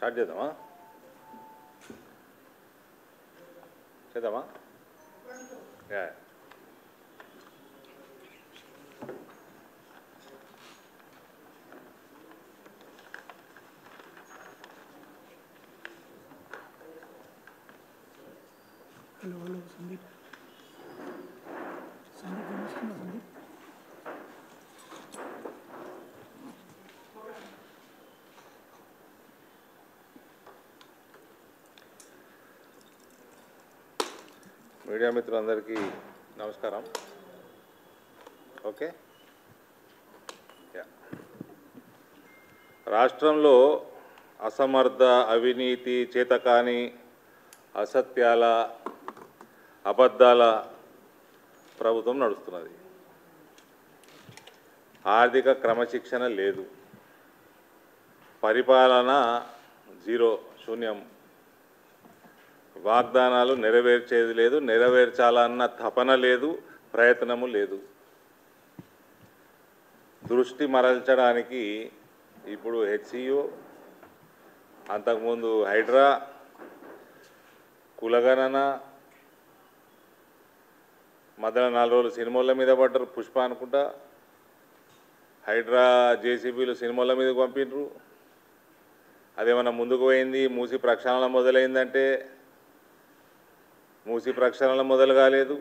Start చేద్దామా చేద్దామా yeah hello hello Sandeep Sandeep వినిపిస్తుందా సందీప్ మీడియా మిత్రులందరికీ నమస్కారం. ఓకే, రాష్ట్రంలో అసమర్థ, అవినీతి, చేతకాని, అసత్యాల, అబద్ధాల ప్రభుత్వం నడుస్తున్నది. ఆర్థిక క్రమశిక్షణ లేదు, పరిపాలన జీరో, శూన్యం. వాగ్దానాలు నెరవేర్చేది లేదు, నెరవేర్చాలన్న తపన లేదు, ప్రయత్నము లేదు. దృష్టి మరల్చడానికి ఇప్పుడు హెచ్సియు, అంతకుముందు హైడ్రా, కులగణన, మధ్యలో 4 రోజులు సినిమాల మీద పడ్డారు. పుష్ప అనుకుంటా, హైడ్రా జేసీబీలు సినిమాల మీద పంపిండ్రు. అదేమన్నా ముందుకు పోయింది, మూసి ప్రక్షాళన మొదలైందంటే మూసి ప్రక్షాళన మొదలు కాలేదు.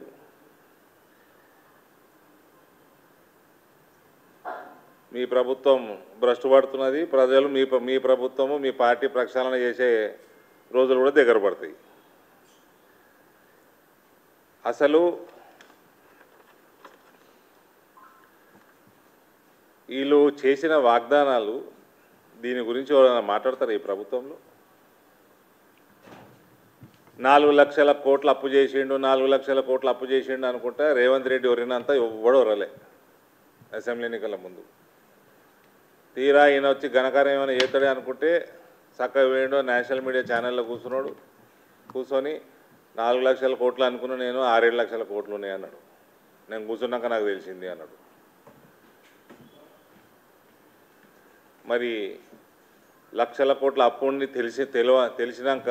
మీ ప్రభుత్వం భ్రష్టు పడుతున్నది. ప్రజలు మీ ప్రభుత్వము, మీ పార్టీ ప్రక్షాళన చేసే రోజులు కూడా దగ్గర పడతాయి. అసలు వీళ్ళు చేసిన వాగ్దానాలు దీని గురించి ఎవరైనా మాట్లాడతారు ఈ ప్రభుత్వంలో? 4 లక్షల కోట్లు అప్పు చేసిండు, 4 లక్షల కోట్లు అప్పు చేసిండు అనుకుంటా రేవంత్ రెడ్డి ఎవరినంతా ఎవడొరలే అసెంబ్లీ ఎన్నికల ముందు. తీరా ఈయన వచ్చి ఘనకార్యం ఏమైనా చేస్తాడే అనుకుంటే చక్కగా వేయండో నేషనల్ మీడియా ఛానల్లో కూర్చొని 4 లక్షల కోట్లు అనుకున్నా, నేను 6-7 లక్షల కోట్లు ఉన్నాయి అన్నాడు. నేను కూర్చున్నాక నాకు తెలిసింది అన్నాడు. మరి లక్షల కోట్ల అప్పు ఉండి తెలిసినాక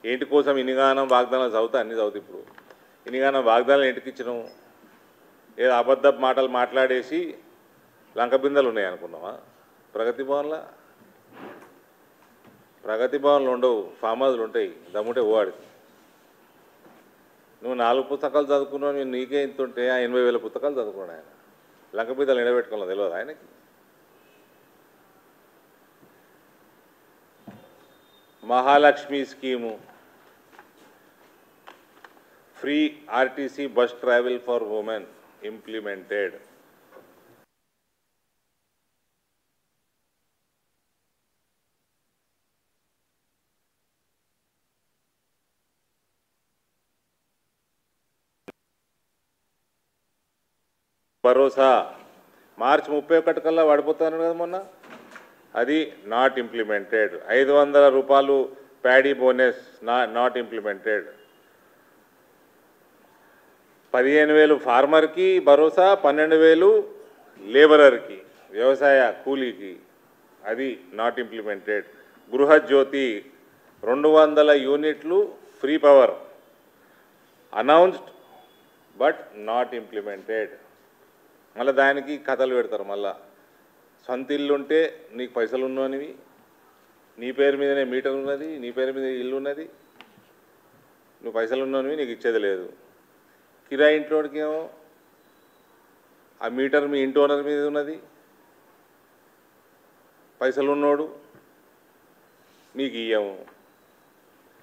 ఏంటి కోసం ఇనిగానం వాగ్దానాలు చదువుతా అన్నీ చదువుతా. ఇప్పుడు ఇనిగానం వాగ్దానాలు ఇంటికి ఇచ్చినాం, ఏదో అబద్ధ మాటలు మాట్లాడేసి లంక బిందెలు ఉన్నాయి అనుకున్నావా? ప్రగతి భవన్లు ఉండవు, ఫామ్ హౌస్లు ఉంటాయి. దమ్ముంటే ఓవాడికి. నువ్వు 4 పుస్తకాలు చదువుకున్నావు, నీకే ఇంత ఉంటే 80,000 పుస్తకాలు చదువుకున్నాడు ఆయన. లంక బిందెలు నిలబెట్టుకోవాలి తెలియదు ఆయనకి. Mahalakshmi scheme, free RTC bus travel for women implemented. భరోసా మార్చి 31 కల్లా పడిపోతాను కదా మొన్న, అది నాట్ ఇంప్లిమెంటెడ్. 500 రూపాయలు ప్యాడీ బోనస్ నాట్ ఇంప్లిమెంటెడ్. 15,000 ఫార్మర్కి భరోసా, 12,000 లేబరర్కి, వ్యవసాయ కూలీకి, అది నాట్ ఇంప్లిమెంటెడ్. గృహజ్యోతి 200 యూనిట్లు free power announced but not implemented. మళ్ళీ దానికి కథలు పెడతారు. మళ్ళా సొంత ఇల్లు ఉంటే నీకు పైసలు ఉన్ననివి, నీ పేరు మీదనే మీటర్ ఉన్నది, నీ పేరు మీద ఇల్లు ఉన్నది, నువ్వు పైసలు ఉన్ననివి, నీకు ఇచ్చేది లేదు. కిరాయి ఇంట్లోకి ఏమో ఆ మీటర్ మీ ఇంటి ఓనర్ మీద ఉన్నది, పైసలు ఉన్నోడు మీకు ఇయ్యము.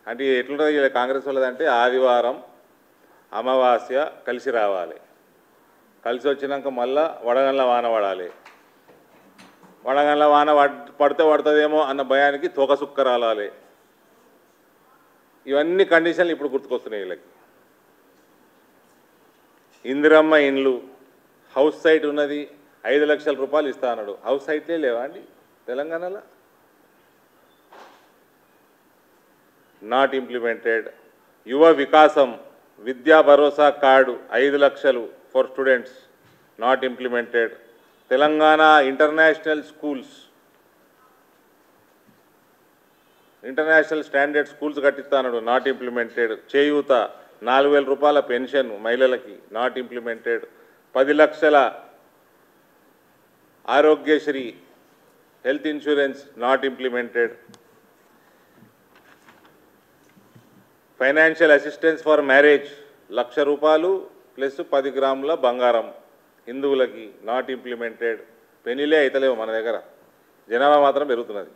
అంటే ఎట్లుంటుంది కాంగ్రెస్ వాళ్ళదంటే ఆదివారం అమావాస్య కలిసి రావాలి, కలిసి వచ్చినాక మళ్ళా వడగండ్ల వాన పడాలి. వడగండ్ల వాన పడుతుందేమో అన్న భయానికి తోకసుక్క రాలాలి. ఇవన్నీ కండిషన్లు ఇప్పుడు గుర్తుకొస్తున్నాయి వీళ్ళకి. ఇందిరమ్మ ఇండ్లు, హౌస్ సైట్ ఉన్నది, 5 లక్షల రూపాయలు ఇస్తా అన్నాడు. హౌస్ సైట్లే లేవా అండి తెలంగాణలో? Not implemented. Yuva Vikasam Vidya Bharosa card 5 లక్షలు for students, not implemented. Telangana international schools international standard schools కట్టిస్తాడు, నాట్ ఇంప్లిమెంటెడ్. చేయూత 4,000 రూపాయల పెన్షన్ మహిళలకి, నాట్ ఇంప్లిమెంటెడ్. 10 లక్షల Aarogyasri health insurance, not implemented. Financial assistance for marriage 1,00,000 రూపాయలు ప్లస్ 10 గ్రాముల బంగారం హిందువులకి, నాట్ ఇంప్లిమెంటెడ్. పెళ్ళిలే అవుతలేవు మన దగ్గర, జనాభా మాత్రం పెరుగుతున్నది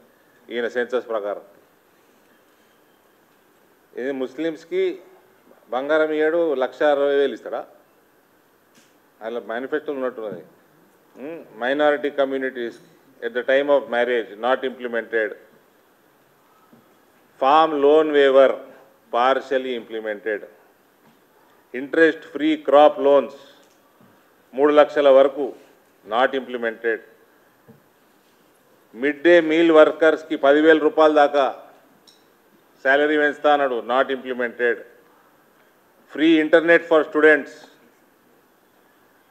ఈయన సెన్సస్ ప్రకారం. ఇది ముస్లిమ్స్కి బంగారం ఇయ్యాడు, 1,60,000 ఇస్తాడా? అలా మేనిఫెస్టోలో ఉన్నట్టున్నది. Minority communities at the time of marriage, not implemented. Farm loan waiver partially implemented. Interest free crop loans 3 లక్షల వరకు, not implemented. Mid day meal వర్కర్స్కి 10,000 రూపాయల దాకా శాలరీ పెంచుతా అన్నాడు, not implemented. Free internet for students,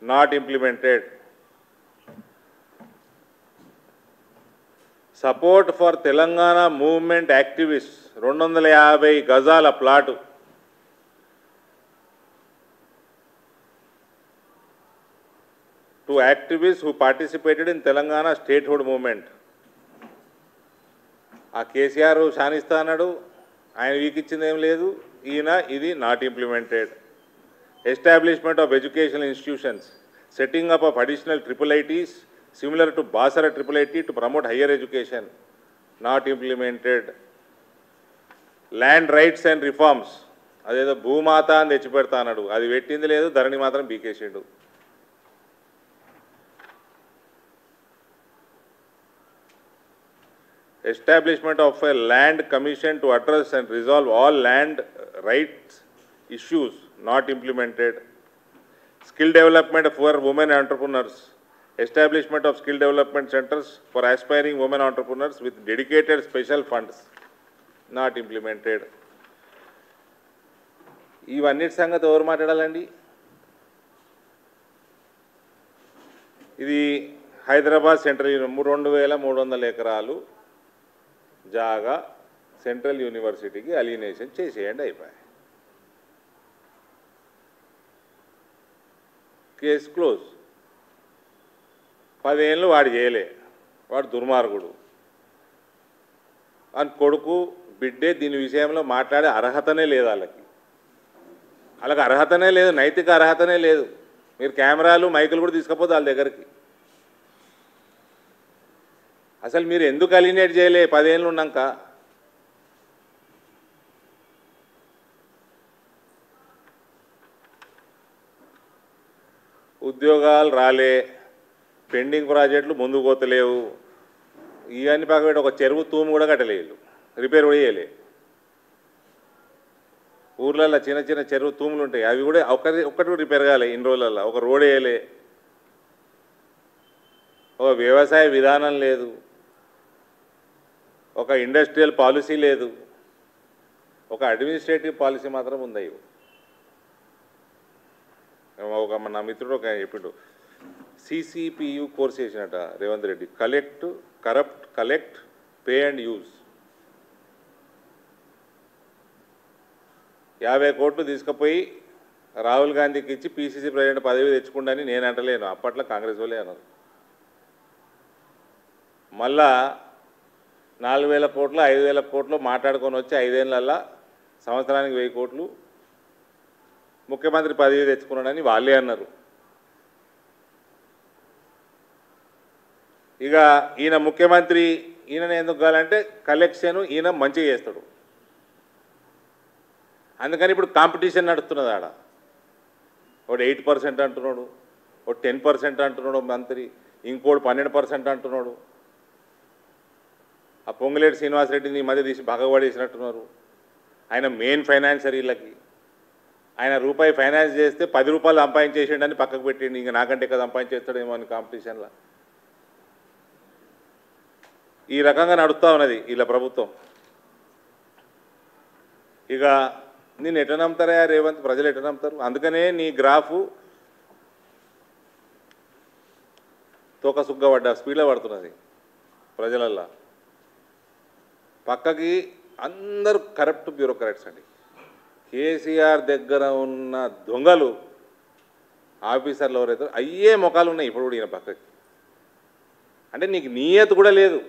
not implemented. Support for Telangana movement activist 250 గజాల plot to activist who participated in Telangana statehood movement. ఆ కేసీఆర్ శానిస్తా అన్నాడు, ఆయన వీకిచ్చింది ఏం లేదు. ఈయన ఇది not implemented. Establishment of educational institutions, setting up of additional IIITs similar to Basara IIIT to promote higher education, not implemented. Land rights and reforms, అదేదో భూమాత అని తెచ్చిపెడతా అన్నాడు, అది పెట్టింది లేదు, ధరణి మాత్రం బీకేసిండు. Establishment of a land commission to address and resolve all land rights issues, not implemented. Skill development for women entrepreneurs, establishment of skill development centers for aspiring women entrepreneurs with dedicated special funds, not implemented. ఇవన్నిటి సంగతి ఎవరు మాట్లాడాలండి? ఇది Hyderabad central 2,300 ఎకరాలు జాగా central యూనివర్సిటీకి alienation చేసేయండి, అయిపోయాయి, case close. 10 ఏళ్ళు వాడు చేయలే, వాడు దుర్మార్గుడు అని కొడుకు బిడ్డే దీని విషయంలో మాట్లాడే అర్హతనే లేదు. వాళ్ళకి అర్హతనే లేదు, నైతిక అర్హతనే లేదు. మీరు కెమెరాలు మైకులు కూడా తీసుకపోతే వాళ్ళ దగ్గరికి. అసలు మీరు ఎందుకు అలినేట్ చేయలే 10 ఏళ్ళు ఉన్నాక? ఉద్యోగాలు రాలే, పెండింగ్ ప్రాజెక్టులు ముందుకు పోతలేవు, ఇవన్నీ పక్కన ఒక చెరువు తూము కూడా కట్టలేదు, రిపేర్ కూడా చేయలే. ఊర్లలో చిన్న చిన్న చెరువు తూములు ఉంటాయి, అవి కూడా ఒక్కటి రిపేర్ కాలే ఇన్ని రోజులలో. ఒక రోడ్ వేయలే, ఒక వ్యవసాయ విధానం లేదు, ఒక ఇండస్ట్రియల్ పాలసీ లేదు, ఒక అడ్మినిస్ట్రేటివ్ పాలసీ మాత్రం ఉంది. ఒక నా మిత్రుడు ఒక చెప్పిండు, CCPU కోర్స్ చేసినట Revanth Reddy, collect pay and use. 50 కోట్లు తీసుకుపోయి రాహుల్ గాంధీకి ఇచ్చి PCC ప్రెసిడెంట్ పదవి తెచ్చుకుండని నేను అంటలేను, అప్పట్లో కాంగ్రెస్ వాళ్ళే అన్నారు. మళ్ళా 4,000 కోట్లు 5,000 కోట్లు మాట్లాడుకొని వచ్చి 5 ఏళ్ళల్లో సంవత్సరానికి 1000 కోట్లు ముఖ్యమంత్రి పదవి తెచ్చుకున్నాడని వాళ్ళే అన్నారు. ఇక ఈయన ముఖ్యమంత్రి, ఈయననే ఎందుకు కావాలంటే కలెక్షన్ ఈయన మంచిగా చేస్తాడు, అందుకని ఇప్పుడు కాంపిటీషన్ నడుస్తున్నది. ఆడ ఒకటి 8% అంటున్నాడు, ఒకటి 10% అంటున్నాడు మంత్రి, ఇంకోటి 12% అంటున్నాడు. ఆ పొంగులేటి శ్రీనివాసరెడ్డిని మధ్య తీసి భగవడేసినట్టున్నారు. ఆయన మెయిన్ ఫైనాన్సర్ వీళ్ళకి. ఆయన రూపాయి ఫైనాన్స్ చేస్తే 10 రూపాయలు సంపాదించేసిండని పక్కకు పెట్టిండు, ఇంకా నాకంటే ఎక్కువ సంపాదించేస్తాడేమో అని కాంపిటీషన్లో. ఈ రకంగా నడుస్తూ ఉన్నది వీళ్ళ ప్రభుత్వం. ఇక నేను ఎట్లా నమ్ముతారా రేవంత్, ప్రజలు ఎట్లా నమ్ముతారు? అందుకనే నీ గ్రాఫు తోక సుగ్గబడ్డ స్పీడ్లో పడుతున్నది ప్రజలల్లో. పక్కకి అందరూ కరప్ట్ బ్యూరోక్రాట్స్ అండి. కేసీఆర్ దగ్గర ఉన్న దొంగలు ఆఫీసర్లు ఎవరైతే అయ్యే ముఖాలు ఉన్నాయి ఇప్పుడు కూడా ఈయన పక్కకి. అంటే నీకు నియత కూడా లేదు.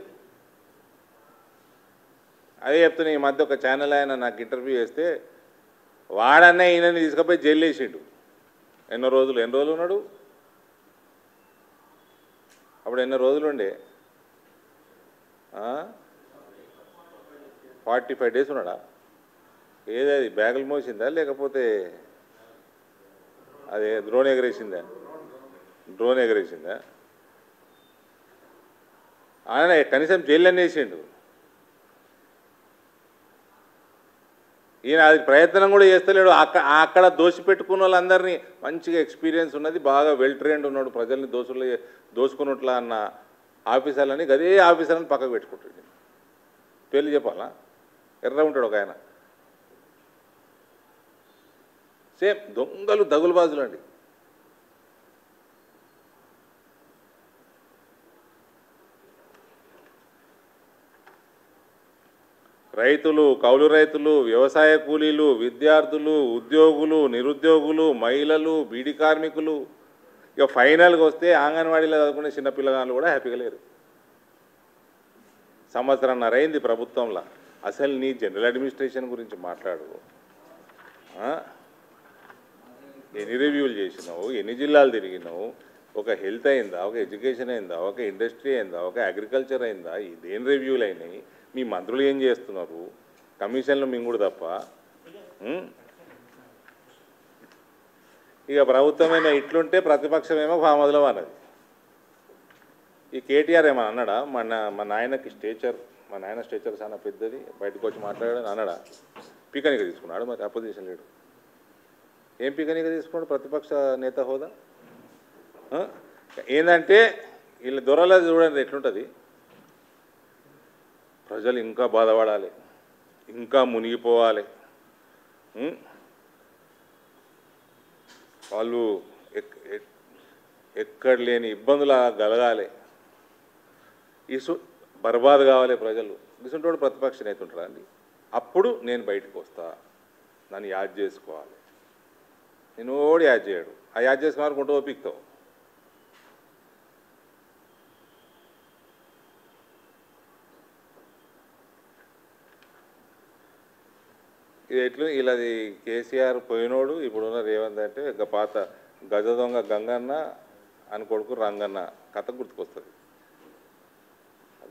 అదే చెప్తున్నా, ఈ మధ్య ఒక ఛానల్ ఆయన నాకు ఇంటర్వ్యూ చేస్తే వాడన్నా ఈయనని తీసుకుపోయి జైలు వేసిండు. ఎన్ని రోజులు ఉన్నాడు అప్పుడు? ఎన్ని రోజులు ఉండే? 45 days ఉన్నాడా? ఏదది బ్యాగులు మోసిందా లేకపోతే అదే డ్రోన్ ఎగరేసిందా? ఆయన కనీసం జైలు వేసిండు. ఈయన అది ప్రయత్నం కూడా చేస్తలేడు. అక్కడ దోషి పెట్టుకున్న వాళ్ళందరినీ మంచిగా ఎక్స్పీరియన్స్ ఉన్నది, బాగా వెల్ ట్రైన్డ్ ఉన్నాడు, ప్రజల్ని దోసుకున్నట్లా అన్న ఆఫీసర్లని అదే ఆఫీసర్ని పక్కకు పెట్టుకుంటాడు. పేర్లు చెప్పాలా? ఎర్ర ఉంటాడు ఒక ఆయన. సేమ్ దొంగలు దగులుబాజులు అండి. రైతులు, కౌలు రైతులు, వ్యవసాయ కూలీలు, విద్యార్థులు, ఉద్యోగులు, నిరుద్యోగులు, మహిళలు, బీడీ కార్మికులు, ఇక ఫైనల్గా వస్తే అంగన్వాడీలో చదువుకునే చిన్నపిల్లగాళ్ళు కూడా హ్యాపీగా లేరు. సంవత్సరంన్నర అయింది ప్రభుత్వంలో. అసలు నీ జనరల్ అడ్మినిస్ట్రేషన్ గురించి మాట్లాడు. ఎన్ని రివ్యూలు చేసినావు, ఎన్ని జిల్లాలు తిరిగినావు, ఒక హెల్త్ అయిందా, ఒక ఎడ్యుకేషన్ అయిందా, ఒక ఇండస్ట్రీ అయిందా, ఒక అగ్రికల్చర్ అయిందా, ఇదేం రివ్యూలు అయినాయి? మీ మంత్రులు ఏం చేస్తున్నారు? కమిషన్లు మింగుడు తప్ప. ఇక ప్రభుత్వమేమో ఇట్లుంటే ప్రతిపక్షమేమో ఫామదులో అన్నది. ఈ కేటీఆర్ ఏమో అన్నాడా? మా నాయన స్టేచర్ చాలా పెద్దది, బయటకు వచ్చి మాట్లాడాడు అన్నాడా? పీకనిక తీసుకున్నాడు. మరి అపోజిషన్ లేడు, ఏం పీకనిక తీసుకున్నాడు? ప్రతిపక్ష నేత హోదా. ఏంటంటే వీళ్ళ దొరలో చూడండి ఎట్లుంటుంది. ప్రజలు ఇంకా బాధపడాలి, ఇంకా మునిగిపోవాలి, వాళ్ళు ఎక్కడ లేని ఇబ్బందులు కలగాలి, బర్బాద్ కావాలి ప్రజలు. ఇసుంటోడు ప్రతిపక్ష నేత ఉంటారా అండి? అప్పుడు నేను బయటకు వస్తా, నన్ను యాద్ చేసుకోవాలి. నేను ఓడి యాద్ చేయడు. ఆ యాద్ చేసుకోవాలనుకుంటూ ఓపిక్తావు. ఇది ఎట్లు ఇలాది కేసీఆర్ పోయినోడు, ఇప్పుడున్న రేవంత్ అంటే ఇక పాత గజ దొంగ గంగన్న అని కొడుకు రంగన్న కథ గుర్తుకొస్తుంది.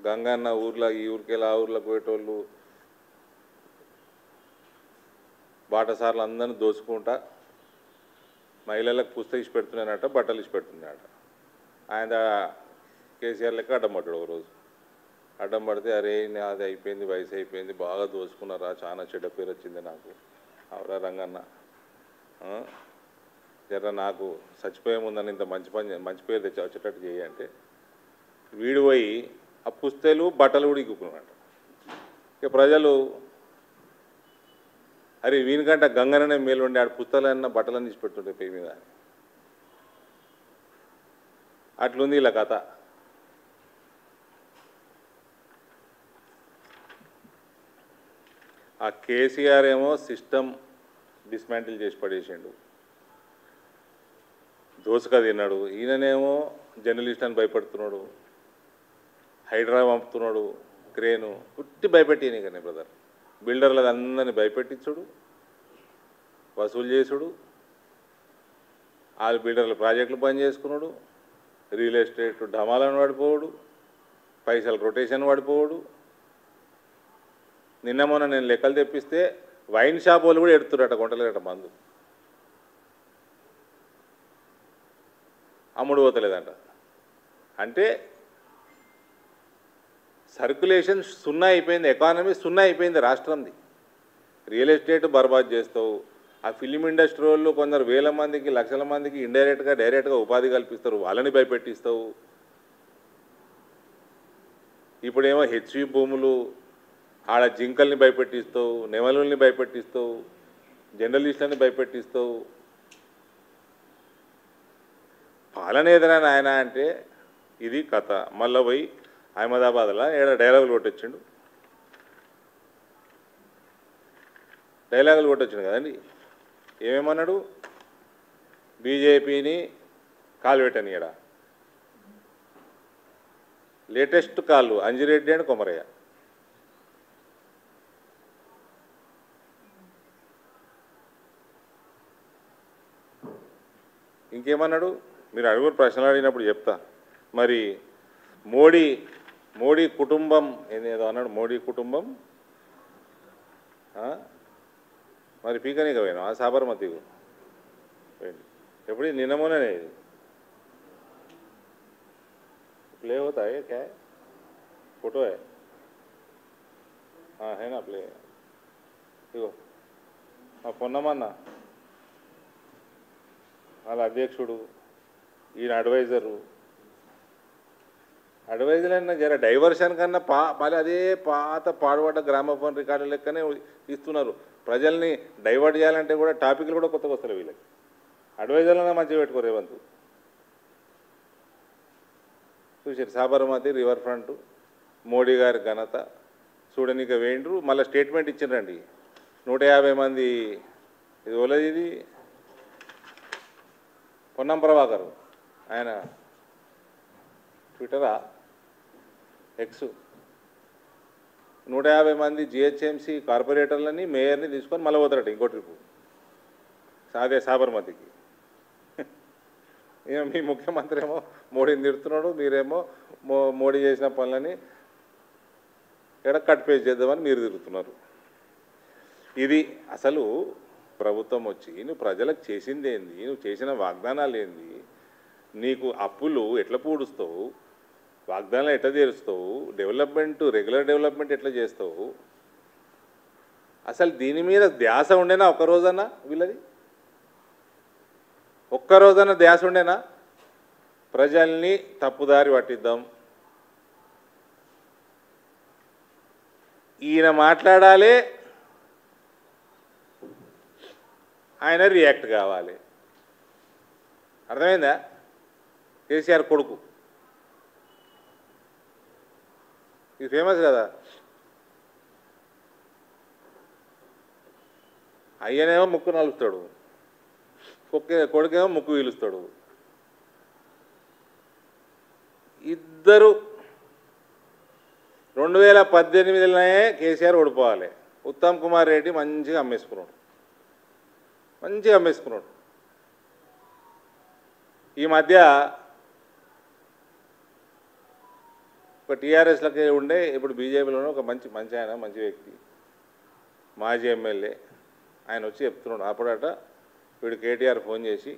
గంగన్న ఊర్లో ఈ ఊరికెళ్ళి ఆ ఊర్లోకి పోయేటోళ్ళు బాటసార్లు అందరినీ దోచుకుంటా మహిళలకు పుస్తకం ఇచ్చి పెడుతున్నానట, బట్టలు ఇచ్చి పెడుతున్నాడట. ఆయన కేసీఆర్ లెక్క అడ్డం పడ్డాడు. ఒకరోజు అడ్డం పడితే, అరే అది అయిపోయింది, వయసు అయిపోయింది, బాగా దోచుకున్నారా, చాలా చెడ్డ పేరు వచ్చింది నాకు. అవరా రంగన్న, జర నాకు చచ్చిపోయే ముందని ఇంత మంచి పేరు తెచ్చి వచ్చేటట్టు చేయంటే వీడు పోయి ఆ పుస్తలు బట్టలు కూడా ఇక్కున్నాడు. ఇక ప్రజలు అరే వీనికంటే గంగననే మేలు ఉండి ఆడ పుస్తకాలన్నా బట్టలన్నీ ఇచ్చి పెడుతుంటే పేరు మీద. అట్లుంది ఇలా కథ. ఆ కేసీఆర్ ఏమో సిస్టమ్ డిస్మాంటిల్ చేసి పడేసిండు, దోసుక తిన్నాడు. ఈయననేమో జర్నలిస్ట్ అని భయపడుతున్నాడు, హైడ్రా పంపుతున్నాడు, క్రేను పుట్టి భయపెట్టి కానీ బ్రదర్. బిల్డర్లు అందరినీ భయపెట్టించుడు, వసూలు చేసుడు, వాళ్ళు బిల్డర్లు ప్రాజెక్టులు పని చేసుకున్నాడు, రియల్ ఎస్టేట్ ఢమాలను పడిపోవడు, పైసలు రొటేషన్ పడిపోవడు. నిన్న మొన్న నేను లెక్కలు తెప్పిస్తే వైన్ షాప్ వాళ్ళు కూడా ఎడుతురట, కొంటలేరట మందు, అమ్ముడు పోతలేదంట. అంటే సర్క్యులేషన్ సున్నా అయిపోయింది, ఎకానమీ సున్నా అయిపోయింది రాష్ట్రంది. రియల్ ఎస్టేట్ బర్బాద్ చేస్తావు. ఆ ఫిలిం ఇండస్ట్రీ వాళ్ళు కొందరు వేల మందికి, లక్షల మందికి ఇండైరెక్ట్గా డైరెక్ట్గా ఉపాధి కల్పిస్తారు, వాళ్ళని భయపెట్టిస్తావు. ఇప్పుడేమో హెచ్వి భూములు, ఆడ జింకల్ని భయపెట్టిస్తావు, నెమలుల్ని భయపెట్టిస్తావు, జర్నలిస్టులని భయపెట్టిస్తావు. పాలన ఏదైనా ఆయన అంటే ఇది కథ. మళ్ళీ పోయి అహ్మదాబాద్లో ఏడ డైలాగులు కొట్టొచ్చిండు. డైలాగులు కొట్టొచ్చింది కదండి. ఏమేమన్నాడు? బీజేపీని కాలువెట్టనీయడ. లేటెస్ట్ కాళ్ళు అంజిరెడ్డి అండ్ కొమరయ్య. ఇంకేమన్నాడు? మీరు అడుగురు ప్రశ్నలు అడిగినప్పుడు చెప్తా. మరి మోడీ కుటుంబం ఏదో అన్నాడు. మోడీ కుటుంబం మరి పీకనీక పోయినా సాబర్మతికు పోయింది. ఎప్పుడు నిన్న మొన్ననే ఇది प्ले होता है क्या है? फोटो है, हाँ है ना प्ले. ఇగో మా పొన్నమన్న వాళ్ళ అధ్యక్షుడు, ఈయన అడ్వైజరు. అడ్వైజర్ అన్న జర డైవర్షన్ కన్నా మళ్ళీ అదే పాత పాడుబడ్డ గ్రామఫోన్ రికార్డు లెక్కనే ఇస్తున్నారు. ప్రజల్ని డైవర్ట్ చేయాలంటే కూడా టాపిక్లు కూడా కొత్తగా వస్తారు వీళ్ళకి. అడ్వైజర్లన్నా మంచిగా పెట్టుకో రేవంత్. చూసారు సాబర్మతి రివర్ ఫ్రంట్ మోడీ గారి ఘనత చూడనిక వేయండ్రు. మళ్ళీ స్టేట్మెంట్ ఇచ్చిండ్రండి. 150 మంది ఇది ఓలేదు. ఇది పొన్నం ప్రభాకర్ ఆయన ట్విట్టరా ఎక్స్ 150 మంది జిహెచ్ఎంసీ కార్పొరేటర్లని మేయర్ని తీసుకొని మళ్ళీ పోతారట ఇంకో ట్రిప్పు అదే సాబర్మతికి. మీ ముఖ్యమంత్రి ఏమో మోడీని తిడుతున్నాడు, మీరేమో మోడీ చేసిన పనులని ఎక్కడ కట్ పేస్ట్ చేద్దామని మీరు తిరుగుతున్నారు. ఇది అసలు ప్రభుత్వం వచ్చి నువ్వు ప్రజలకు చేసింది ఏంది, నువ్వు చేసిన వాగ్దానాలు ఏంది, నీకు అప్పులు ఎట్లా పూడుస్తావు, వాగ్దానాలు ఎట్లా తీరుస్తావు, డెవలప్మెంట్ రెగ్యులర్ డెవలప్మెంట్ ఎట్లా చేస్తావు, అసలు దీని మీద ధ్యాస ఉండేనా ఒక్కరోజన్నా? వీళ్ళది ఒక్కరోజన్నా ధ్యాస ఉండేనా? ప్రజల్ని తప్పుదారి పట్టిద్దాం, ఈయన మాట్లాడాలి, ఆయన రియాక్ట్ కావాలి. అర్థమైందా? కేసీఆర్ కొడుకు ఇది ఫేమస్ కదా. అయ్యనేమో ముక్కు నలుపుతాడు, కొడుకేమో ముక్కు వీలుస్తాడు. ఇద్దరు 2018లోనే కేసీఆర్ ఓడిపోవాలి. ఉత్తమ్ కుమార్ రెడ్డి మంచిగా అమ్మేసుకున్నాడు. ఈ మధ్య ఒక టీఆర్ఎస్లకి ఉండే, ఇప్పుడు బీజేపీలోనే ఒక మంచి ఆయన, మంచి వ్యక్తి, మాజీ ఎమ్మెల్యే, ఆయన వచ్చి చెప్తున్నాడు. అప్పుడట వీడు కేటీఆర్ ఫోన్ చేసి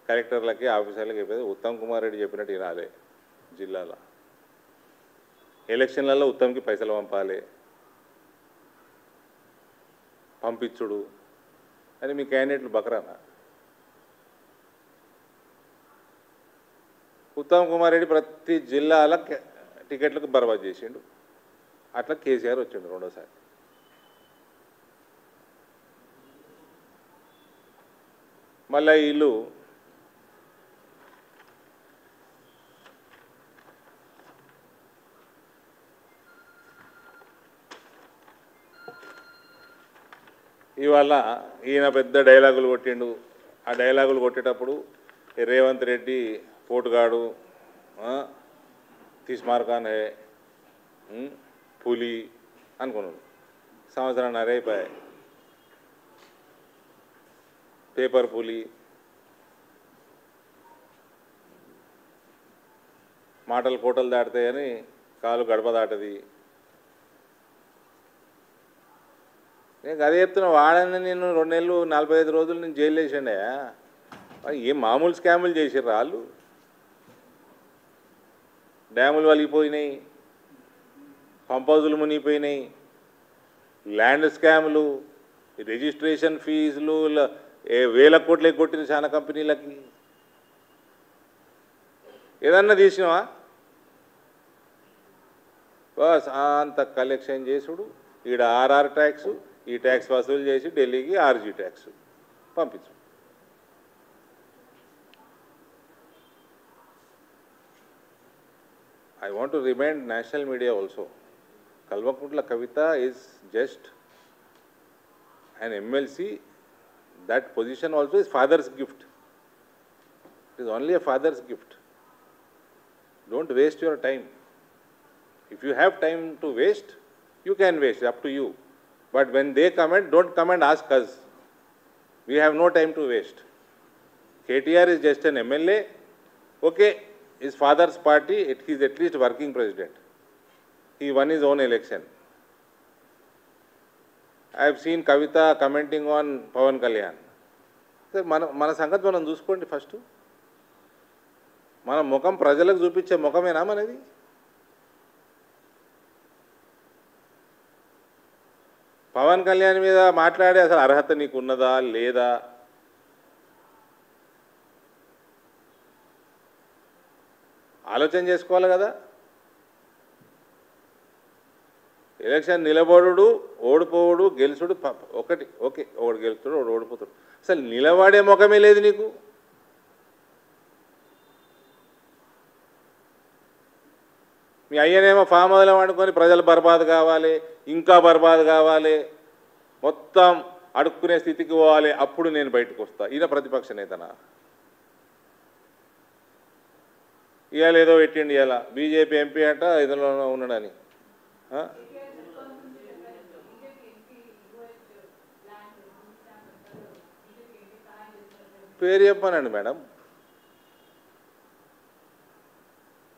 కలెక్టర్లకి ఆఫీసర్లకి చెప్పేది ఉత్తమ్ కుమార్ రెడ్డి చెప్పినట్టు వినాలి, జిల్లాలో ఎలక్షన్లలో ఉత్తమ్కి పైసలు పంపించుడు అని మీ క్యాండిడేట్లు బకరానా? ఉత్తమ్ కుమార్ రెడ్డి ప్రతి జిల్లాల టికెట్లకు బర్బాద్ చేసిండు. అట్లా కేసీఆర్ వచ్చిండు రెండోసారి. మళ్ళీ వీళ్ళు ఇవాళ ఈయన పెద్ద డైలాగులు కొట్టిండు. ఆ డైలాగులు కొట్టేటప్పుడు రేవంత్ రెడ్డి పోటుగాడు, తీస్మార్కాన్ హే, పులి అనుకున్నాడు. సంవత్సరాన్నర అయిపోయాయి. పేపర్ పులి, మాటలు కోటలు దాటుతాయని కాలు గడప దాటది. నేను అదే చెప్తున్నా. వాడని నేను 2 నెలలు 45 రోజులు నేను జైలు వేసాడే. ఏం మామూలు స్కాములు చేసిర్రు వాళ్ళు. డ్యాములు వలిగిపోయినాయి, పంప్ హౌజులు మునిగిపోయినాయి, ల్యాండ్ స్కాములు, రిజిస్ట్రేషన్ ఫీజులు వేల కోట్లు ఎగ్గొట్టిన చాలా కంపెనీలకి. ఏదన్నా తీసినావా? బస్ అంత కలెక్షన్ చేసుడు. ఈడ ఆర్ఆర్ ట్యాక్స్, ఈ ట్యాక్స్ వసూలు చేసి ఢిల్లీకి ఆర్జీ ట్యాక్స్ పంపించు. I want to remind national media also, Kalvakuntla Kavita is just an MLC, that position also is father's gift. It is only a father's gift. Don't waste your time. If you have time to waste, you can waste, up to you. But when they comment, don't come and ask us. We have no time to waste. KTR is just an MLA. Okay, his father's party, he is at least working president. He won his own election. I have seen Kavita commenting on Pawan Kalyan. Sir, మన సంగతి మనం చూసుకోండి first. మన ముఖం ప్రజలకు చూపించే ముఖమేనా మనది? పవన్ కళ్యాణ్ మీద మాట్లాడే అసలు అర్హత నీకు ఉన్నదా లేదా? ఆలోచన చేసుకోవాలి కదా. ఎలక్షన్ నిలబడు, ఓడిపోవడు, గెలుచుడు ఒకటి. ఓకే, ఒకడు గెలుచుడు, ఒకడు ఓడిపోతాడు. అసలు నిలబడే ముఖమే లేదు నీకు. మీ అయ్యనేమో ఫామ్ హౌస్లో వండుకొని ప్రజలు బర్బాద్ కావాలి, ఇంకా బర్బాద్ కావాలి, మొత్తం అడుక్కునే స్థితికి పోవాలి, అప్పుడు నేను బయటకు వస్తా. ఈయన ప్రతిపక్ష నేతనా? ఇవాళ ఏదో పెట్టిండి, ఇవాళ బీజేపీ ఎంపీ అంట ఇదిలో ఉన్నాడని. పేరు చెప్పానండి మేడం.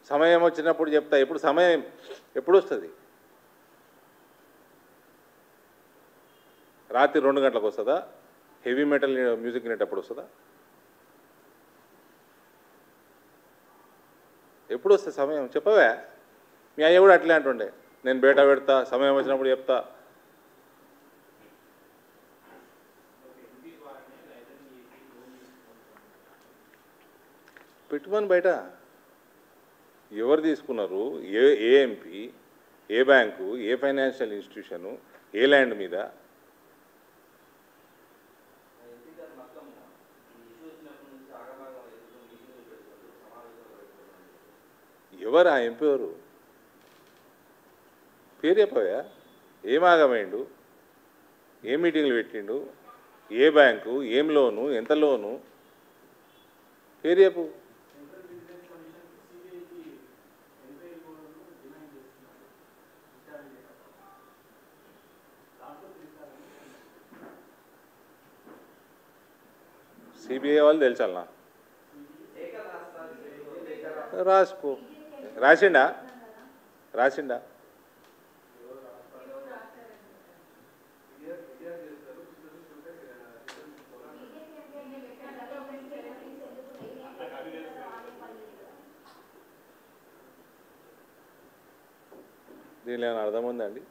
సమయం వచ్చినప్పుడు చెప్తా. ఎప్పుడు సమయం ఎప్పుడు వస్తుంది? రాత్రి 2 గంటలకు వస్తుందా? హెవీ మెటల్ మ్యూజిక్ వినేటప్పుడు వస్తుందా? ఎప్పుడు వస్తుంది సమయం? చెప్పవే. మీ అయ్య కూడా అట్లే అంటుండే, నేను బేటా పెడతా, సమయం వచ్చినప్పుడు చెప్తా. పెట్టుమని బయట ఎవరు తీసుకున్నారు? ఏ ఎంపీ, ఏ బ్యాంకు, ఏ ఫైనాన్షియల్ ఇన్స్టిట్యూషను, ఏ ల్యాండ్ మీద? ఎవరు ఆ ఎంపీ? ఎవరు? పేరు చెప్పవా? ఏం ఆగమైండు, ఏ మీటింగ్లు పెట్టిండు, ఏ బ్యాంకు, ఏం లోను, ఎంత లోను, పేరు చెప్పు. సిబిఐ వాళ్ళు తెలుసా? రాసుకో. రాసిండా? దీనిలో ఏమైనా అర్థం ఉందండి?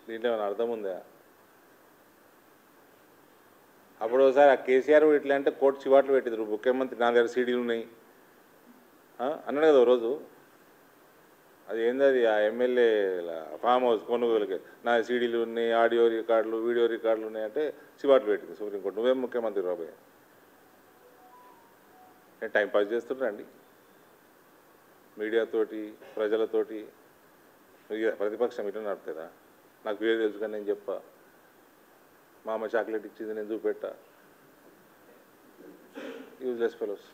దీంట్లో ఏమైనా అర్థం ఉందా? అప్పుడు ఒకసారి ఆ కేసీఆర్ ఇట్లా అంటే కోర్టు చివాట్లు పెట్టిద్దరు, ముఖ్యమంత్రి నా దగ్గర సీడీలు ఉన్నాయి అన్నాడు కదా రోజు. అది ఏంది? అది ఆ ఎమ్మెల్యే ఫామ్ హౌస్ కొనుగోలుకి నా సీడీలు ఉన్నాయి, ఆడియో రికార్డులు, వీడియో రికార్డులు ఉన్నాయంటే చివాట్లు పెట్టింది సుప్రీంకోర్టు. నువ్వేం ముఖ్యమంత్రి రాబోయే? నేను టైంపాస్ చేస్తున్నాండి మీడియాతోటి, ప్రజలతోటి. ప్రతిపక్షం ఇట్లా నడుతుందా? నాకు పేరు తెలుసు కానీ నేను చెప్పా. మా అమ్మ చాక్లెట్ ఇచ్చింది నేను చూపెట్టా. Useless fellows.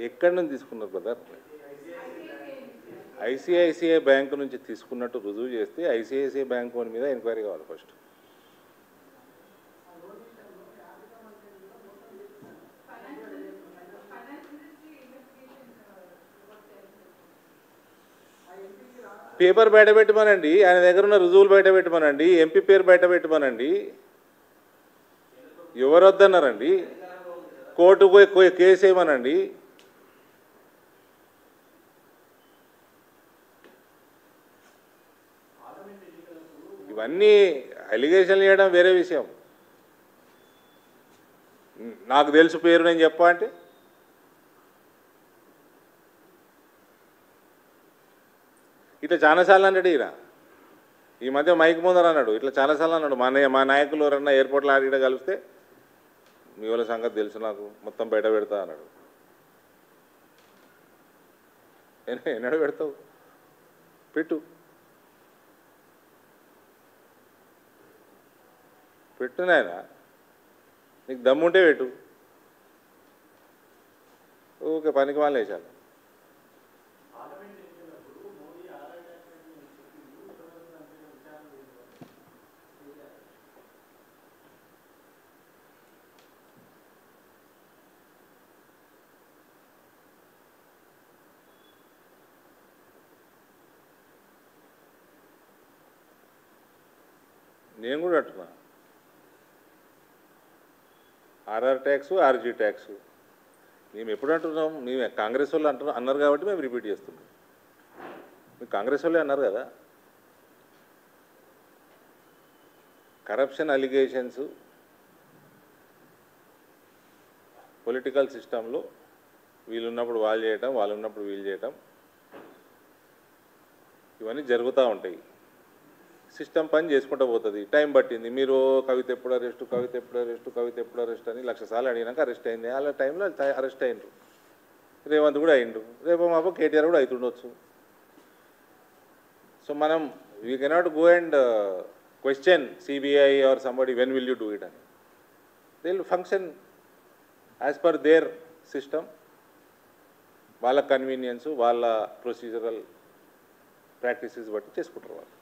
ఎక్కడి నుంచి తీసుకున్నారు బ్రదర్? ఐసిఐసిఐ బ్యాంకు నుంచి తీసుకున్నట్టు రుజువు చేస్తే ఐసిఐసిఐ బ్యాంకు మీద ఎంక్వైరీ కావాలి ఫస్ట్. పేపర్ బయట పెట్టమనండి, ఆయన దగ్గర ఉన్న రుజువులు బయట పెట్టమనండి, ఎంపీ పేరు బయట పెట్టమనండి. ఎవరు వద్దన్నారండి? కోర్టుకు పోయి కేసు వేయమనండి. ఇవన్నీ అలిగేషన్లు చేయడం వేరే విషయం. నాకు తెలుసు పేరు నేను చెప్పా అంటే ఇట్లా చాలాసార్లు అన్నాడు ఈయన. ఈ మధ్య మైక్ ముందర అన్నాడు, ఇట్లా చాలాసార్లు అన్నాడు. మా నాయకులు ఎవరన్నా ఎయిర్పోర్ట్లో ఆడిడ కలిస్తే మీ వాళ్ళ సంగతి తెలుసు నాకు, మొత్తం బయట పెడతా అన్నాడు. ఎన్నడ పెడతావు? పెట్టు పెట్టు నాయన, నీకు దమ్ముంటే పెట్టు. ఓకే, పనికి వాళ్ళు వేసాను. నేను కూడా అంటున్నా, ఆర్ఆర్ ట్యాక్స్, ఆర్జీ ట్యాక్స్ మేము ఎప్పుడు అంటున్నాం? మేము కాంగ్రెస్ వాళ్ళు అన్నారు కాబట్టి మేము రిపీట్ చేస్తున్నాం. మీరు కాంగ్రెస్ వాళ్ళే అన్నారు కదా. కరప్షన్ అలిగేషన్స్ పొలిటికల్ సిస్టంలో వీళ్ళు ఉన్నప్పుడు వాళ్ళు చేయటం, వాళ్ళు ఉన్నప్పుడు వీళ్ళు చేయటం, ఇవన్నీ జరుగుతూ ఉంటాయి. సిస్టమ్ పని చేసుకుంటూ పోతుంది. టైం పట్టింది. మీరు కవిత ఎప్పుడు అరెస్టు, కవిత ఎప్పుడు అరెస్టు, కవిత ఎప్పుడు అరెస్ట్ అని 1,00,000 సార్లు అడిగినాక అరెస్ట్ అయింది. అలా టైంలో అరెస్ట్ అయ్యిండ్రు. రేవంత్ కూడా అయిండు. రేపు మాపో కేటీఆర్ కూడా అవుతుండొచ్చు. సో మనం we cannot go and question CBI or somebody when will you do it అని. They will function as per their system. వాళ్ళ కన్వీనియన్స్, వాళ్ళ ప్రొసీజరల్ ప్రాక్టీసెస్ బట్టి చేసుకుంటారు వాళ్ళు.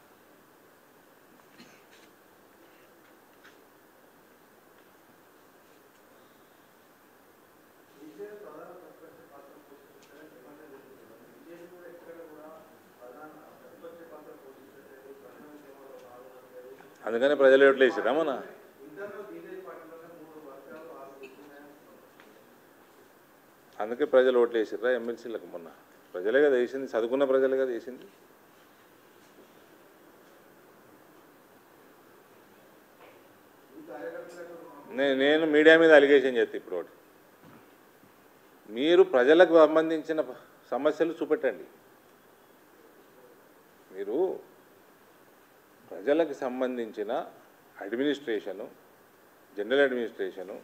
అందుకనే ప్రజలు ఓట్లు వేసారా మన? అందుకే ప్రజలు ఓట్లు వేసారా ఎమ్మెల్సీలకు? మొన్న ప్రజలే కదా వేసింది, చదువుకున్న ప్రజలే కదా వేసింది. నేను మీడియా మీద అలిగేషన్ చేస్తే ఇప్పుడు ఒకటి, మీరు ప్రజలకు సంబంధించిన సమస్యలు చూపెట్టండి. మీరు ప్రజలకు సంబంధించిన administration, general administration,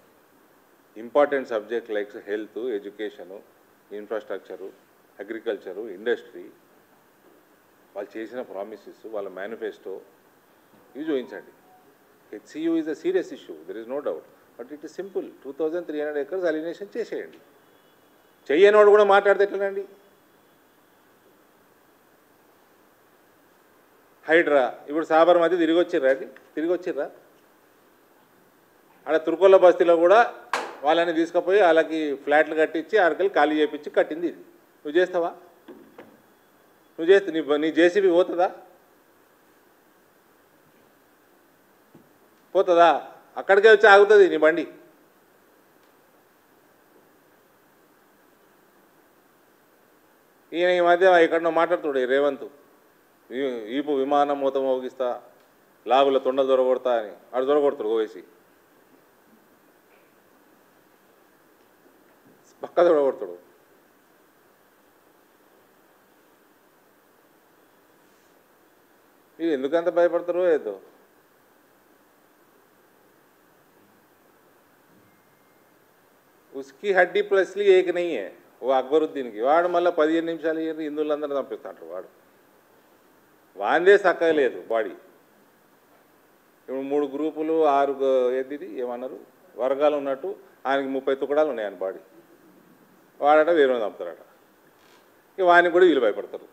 important subject like health, education, infrastructure, agriculture, industry, వాళ్ళు చేసిన ప్రామిసెస్, వాళ్ళ మేనిఫెస్టో ఇవి చూపించండి. HCU is a serious issue, there is no doubt. But it is simple. 2300 acres alienation చేసేయండి. చెయ్యనోడు కూడా మాట్లాడితే ఎట్లనండి? హైడ్రా ఇప్పుడు సాబర్మతి తిరిగి వచ్చిర్రా అండి? తిరిగి వచ్చిర్రా? ఆడ తుర్కొల్ల బస్తీలో కూడా వాళ్ళని తీసుకుపోయి వాళ్ళకి ఫ్లాట్లు కట్టించి ఆడకెళ్ళి ఖాళీ చేయించి కట్టింది ఇది. నువ్వు చేస్తావా? నువ్వు చేస్తే నీ జేసీబీ పోతుందా? పోతుందా? అక్కడికే వచ్చి ఆగుతుంది నీ బండి. ఈయన ఈ మధ్య ఎక్కడనో మాట్లాడుతాడు రేవంత్, ఈపు విమానం మూత మోగిస్తా, లాగుల తొండలు దొరకొడతా అని. ఆడు దొరకొడతాడు ఓవేసి, పక్క దొరకొడతాడు. మీరు ఎందుకంత భయపడతారో ఏదో. उसकी हड्डी प्लसली एक नहीं है वो అక్బరుద్దీన్కి. వాడు మళ్ళీ 15 నిమిషాలు హిందువులందరూ చంపిస్తాడు. వాందే సక్కలేదు బాడీ. ఇప్పుడు 3 గ్రూపులు 6 ఏది ఏమన్నారు వర్గాలు ఉన్నట్టు ఆయనకి 30 తుకడాలు ఉన్నాయి ఆయన బాడీ. వాడట వేరే చంపుతాడట. ఇక వానికి కూడా వీళ్ళు భయపడతారు.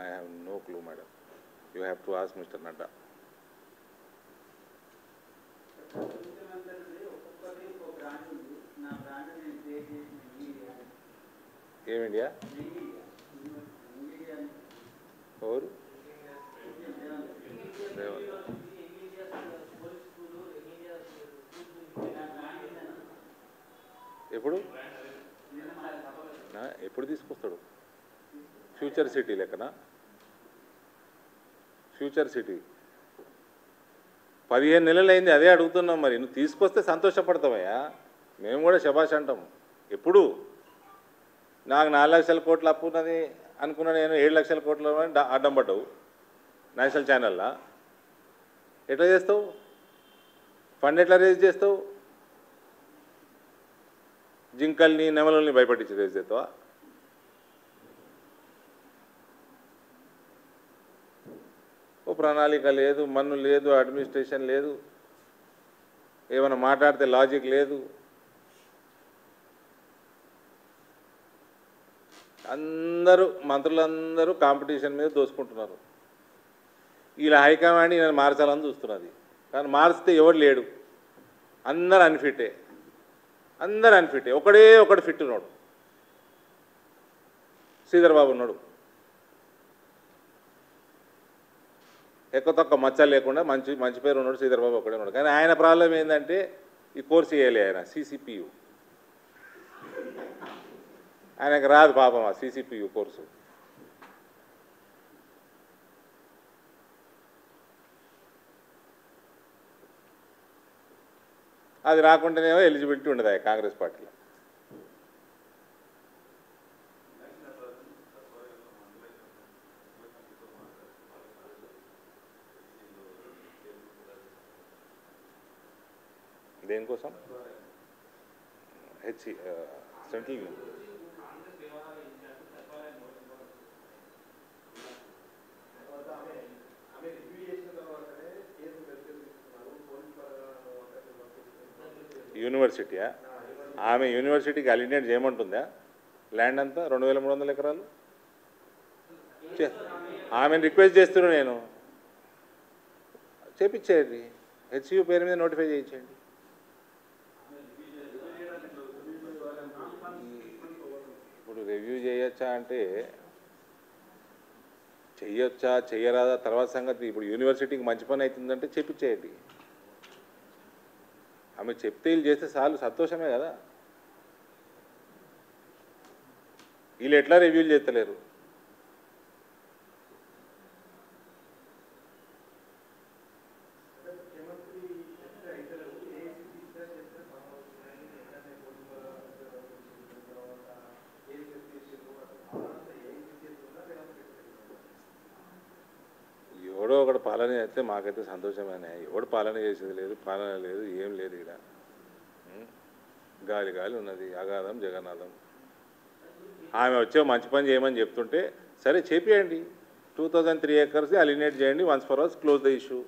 I have no clue, madam. You have to ask Mr. Nadda. ఏం ఇండియా ఎవరు? ఎప్పుడు ఎప్పుడు తీసుకొస్తాడు? ఫ్యూచర్ సిటీ లెక్కన? ఫ్యూచర్ సిటీ 15 నెలలు అయింది, అదే అడుగుతున్నాం. మరి నువ్వు తీసుకొస్తే సంతోషపడతావయ్యా. మేము కూడా శభాష్ అంటాం. ఎప్పుడు నాకు 4 లక్షల కోట్ల అప్పు ఉన్నది అనుకున్నా, నేను 7 లక్షల కోట్ల అడ్డం పడ్డావు నేషనల్ ఛానల్లా. ఎట్లా చేస్తావు? ఫండ్ ఎట్లా రేజ్ చేస్తావు? జింకల్ని నెమలని భయపడించి రేజ్ చేస్తావా? ఓ ప్రణాళిక లేదు, మన్ను లేదు, అడ్మినిస్ట్రేషన్ లేదు, ఏమైనా మాట్లాడితే లాజిక్ లేదు. అందరూ మంత్రులందరూ కాంపిటీషన్ మీద దోసుకుంటున్నారు. ఇలా హైకమాండ్ నేను మార్చాలని చూస్తున్నది, కానీ మార్చితే ఎవడు లేడు, అందరు అన్ఫిట్టే. ఒకడు ఫిట్ ఉన్నాడు, శ్రీధర్ బాబు ఉన్నాడు. ఎక్కువ తక్కువ మచ్చలు లేకుండా మంచి పేరు ఉన్నాడు శ్రీధర్ బాబు, ఒకడే ఉన్నాడు. కానీ ఆయన ప్రాబ్లం ఏంటంటే ఈ కోర్సు చేయాలి ఆయన సిసిపియు. ఆయనకు రాదు పాపం ఆ సిసిపియు కోర్సు. అది రాకుండానేమో ఎలిజిబిలిటీ ఉండదు కాంగ్రెస్ పార్టీలో. దేనికోసం? సెంట్రల్ యూనివర్సిటీయా? ఆమె యూనివర్సిటీకి అలినేట్ చేయమంటుందా ల్యాండ్ అంతా 2300 ఎకరాలు? ఆమెను రిక్వెస్ట్ చేస్తున్నాను నేను, చేపించేయండి, హెచ్యూ పేరు మీద నోటిఫై చేయించండి. ఇప్పుడు రివ్యూ చేయొచ్చా అంటే చెయ్యొచ్చా చెయ్యరాదా తర్వాత సంగతి. ఇప్పుడు యూనివర్సిటీకి మంచి పని అవుతుందంటే చేపించేయండి. ఆమె చెప్తే వీళ్ళు చేస్తే చాలు, సంతోషమే కదా. వీళ్ళు ఎట్లా రివ్యూలు చేస్తలేరు? ఎవడో ఒకటి పాలన చేస్తే మాకైతే సంతోషమేనే. ఎవడు పాలన చేసేది లేదు, పాలన లేదు, ఏం లేదు. ఇక్కడ గాలి ఉన్నది, అగాధం జగన్నాథం. ఆమె వచ్చే మంచి పని చేయమని చెప్తుంటే సరే చేపియండి. 2003 acres అలినేట్ చేయండి, once for all close the issue.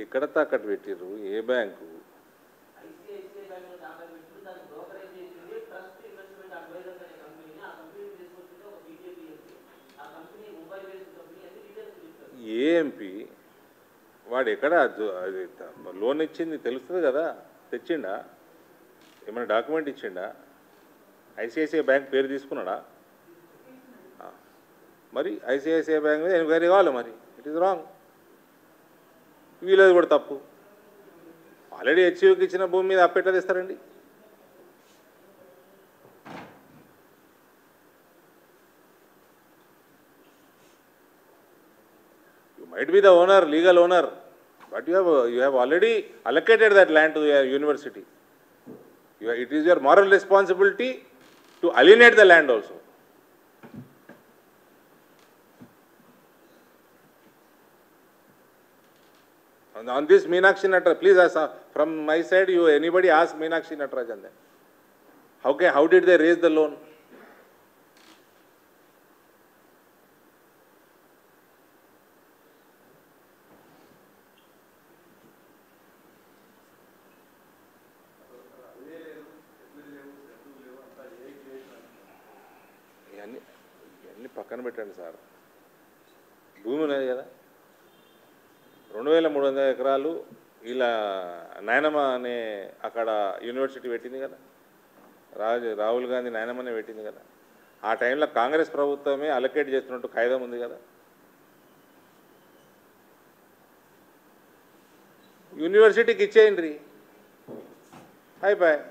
ఎక్కడ తాకట్టు పెట్టిర్రు? ఏ బ్యాంకు? ఏ ఎంపీ వాడు ఎక్కడ అది లోన్ ఇచ్చింది తెలుస్తుంది కదా? తెచ్చిండా? ఏమైనా డాక్యుమెంట్ ఇచ్చిండా? ఐసిఐసిఐ బ్యాంక్ పేరు తీసుకున్నాడా? మరి ఐసిఐసిఐ బ్యాంక్ మీద ఎంక్వైరీ కావాలి. మరి ఇట్ ఈస్ రాంగ్. వీళ్ళది కూడా తప్పు. ఆల్రెడీ హెచ్యూకి ఇచ్చిన భూమి మీద అప్పెట్లా తెస్తారండి? You might be the owner, legal owner, but you have already allocated that land to your university. It is your moral responsibility to alienate the land also. On this Meenakshi Natarajan, please ask, from my side, anybody ask Meenakshi Natarajan then. How did they raise the loan? ఇవన్నీ పక్కన పెట్టండి sir. భూమి ఉన్నది కదా, 2300 ఎకరాలు. ఇలా నాయనమ్మ అనే అక్కడ యూనివర్సిటీ పెట్టింది కదా, రాహుల్ గాంధీ నాయనమ్మనే పెట్టింది కదా. ఆ టైంలో కాంగ్రెస్ ప్రభుత్వమే అలొకేట్ చేస్తున్నట్టు ఖాయిదం ఉంది కదా. యూనివర్సిటీకి ఇచ్చేయండి. అయిపోయాయి.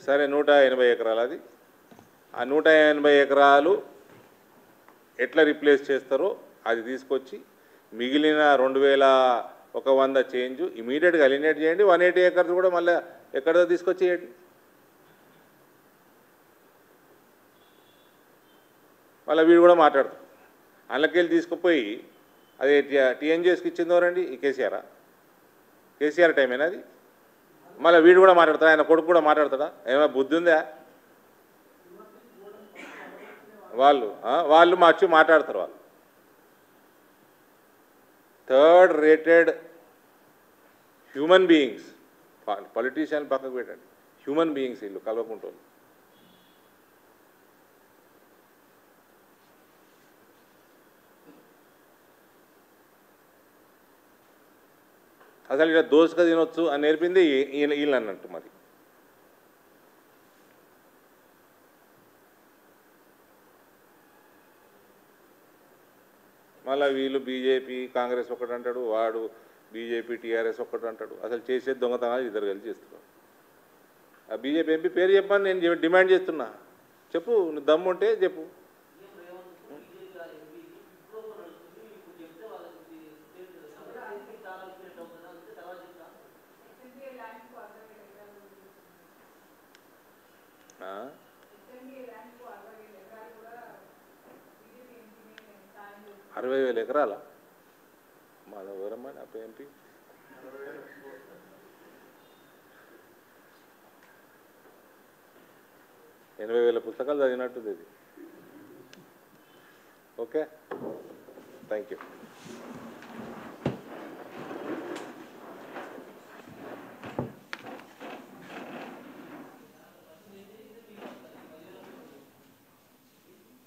సరే 180 ఎకరాలు అది. ఆ 180 ఎకరాలు ఎట్లా రీప్లేస్ చేస్తారో అది తీసుకొచ్చి మిగిలిన 2100 చేంజ్ ఇమీడియట్గా అలినేట్ చేయండి. 180 ఎకర్స్ కూడా మళ్ళీ ఎక్కడో తీసుకొచ్చేయండి. మళ్ళీ వీడు కూడా మాట్లాడతారు. అందులోకెళ్ళి తీసుకుపోయి అది టీఎన్జిఎస్కి ఇచ్చిందోరండి ఈ కేసీఆర్ టైమేనా అది? మళ్ళీ వీడు కూడా మాట్లాడతాడు, ఆయన కొడుకు కూడా మాట్లాడతాడా? ఏమైనా బుద్ధి ఉందా? వాళ్ళు వచ్చి మాట్లాడతారు. వాళ్ళు third rated human beings. Politician పక్కకు పెట్టండి, హ్యూమన్ బీయింగ్స్ వీళ్ళు కలవకుంటోళ్ళు. అసలు ఇలా దోసుగా తినొచ్చు అని నేర్పింది వీళ్ళు అన్నట్టు. మరి మళ్ళీ వీళ్ళు బీజేపీ కాంగ్రెస్ ఒకటి అంటాడు, వాడు బీజేపీ టీఆర్ఎస్ ఒకటి అంటాడు. అసలు చేసేది దొంగతనాలు ఇద్దరు కలిసి చేస్తున్నారు. ఆ బీజేపీ ఎంపీ పేరు చెప్పని నేను డిమాండ్ చేస్తున్నా. చెప్పు, నువ్వు దమ్ము ఉంటే చెప్పు. అరవై వేల ఎకరాల మన ఎవరమ్మా నా ఎంపీ? 80,000 పుస్తకాలు చదివినట్టుంది ఇది. Okay, thank you.